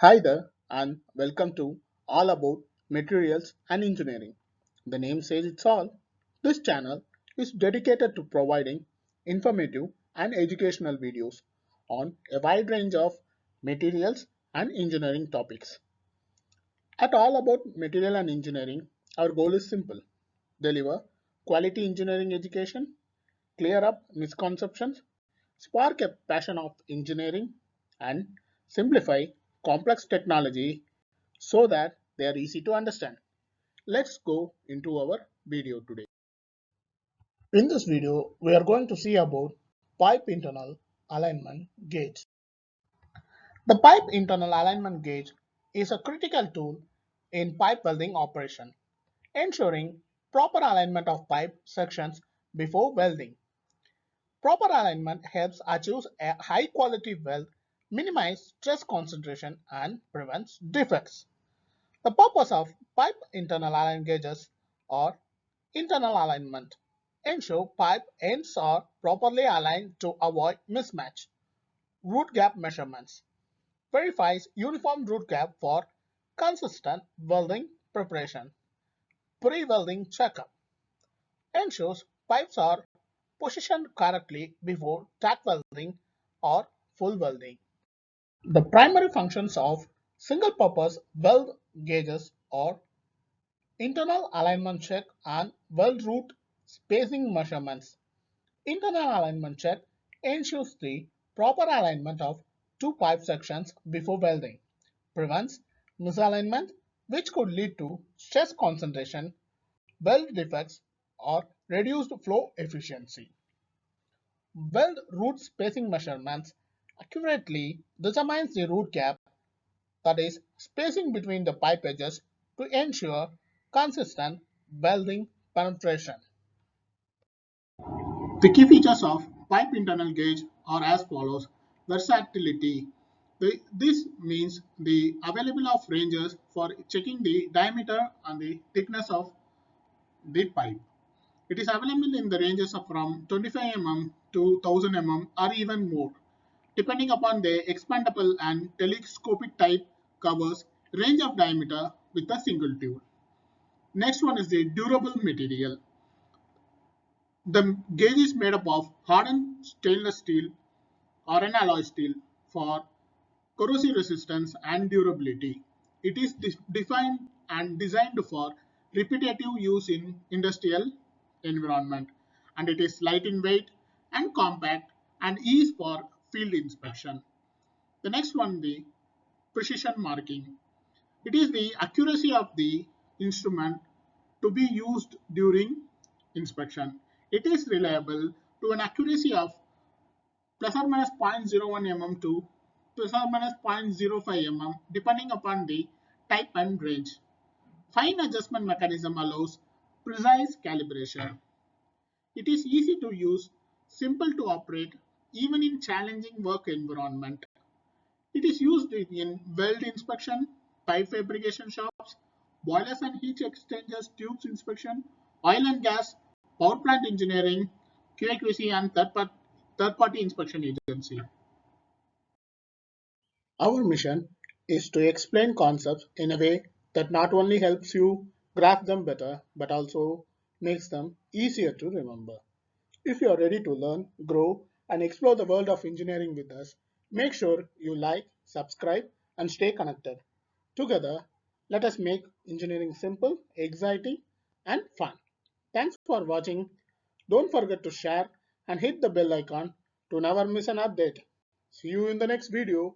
Hi there, and welcome to All About Materials and Engineering. The name says it's all. This channel is dedicated to providing informative and educational videos on a wide range of materials and engineering topics. At All About Material and Engineering, our goal is simple: deliver quality engineering education, clear up misconceptions, spark a passion of engineering, and simplify complex technology so that they are easy to understand. Let's go into our video today. In this video, we are going to see about pipe internal alignment gauge. The pipe internal alignment gauge is a critical tool in pipe welding operation, ensuring proper alignment of pipe sections before welding. Proper alignment helps achieve a high quality weld, minimize stress concentration, and prevents defects. The purpose of pipe internal alignment gauges or internal alignment ensure pipe ends are properly aligned to avoid mismatch. Root gap measurements verifies uniform root gap for consistent welding preparation. Pre-welding checkup ensures pipes are positioned correctly before tack welding or full welding. The primary functions of single-purpose weld gauges are internal alignment check and weld root spacing measurements. Internal alignment check ensures the proper alignment of two pipe sections before welding, prevents misalignment which could lead to stress concentration, weld defects, or reduced flow efficiency. Weld root spacing measurements accurately determines the root gap, that is, spacing between the pipe edges, to ensure consistent welding penetration. The key features of pipe internal gauge are as follows. Versatility. This means the available of ranges for checking the diameter and the thickness of the pipe. It is available in the ranges of from 25 mm to 1000 mm or even more, depending upon the expandable and telescopic type covers range of diameter with a single tool. Next one is the durable material. The gauge is made up of hardened stainless steel or an alloy steel for corrosive resistance and durability. It is defined and designed for repetitive use in industrial environment, and it is light in weight and compact and easy for field inspection. The next one, the precision marking. It is the accuracy of the instrument to be used during inspection. It is reliable to an accuracy of plus or minus 0.01 mm to plus or minus 0.05 mm depending upon the type and range. Fine adjustment mechanism allows precise calibration. It is easy to use, simple to operate, even in challenging work environment. It is used in weld inspection, pipe fabrication shops, boilers and heat exchangers tubes inspection, oil and gas, power plant engineering, QA/QC and third-party inspection agency. Our mission is to explain concepts in a way that not only helps you grasp them better, but also makes them easier to remember. If you are ready to learn, grow, and explore the world of engineering with us, make sure you like, subscribe, and stay connected. Together, let us make engineering simple, exciting, and fun. Thanks for watching. Don't forget to share and hit the bell icon to never miss an update. See you in the next video.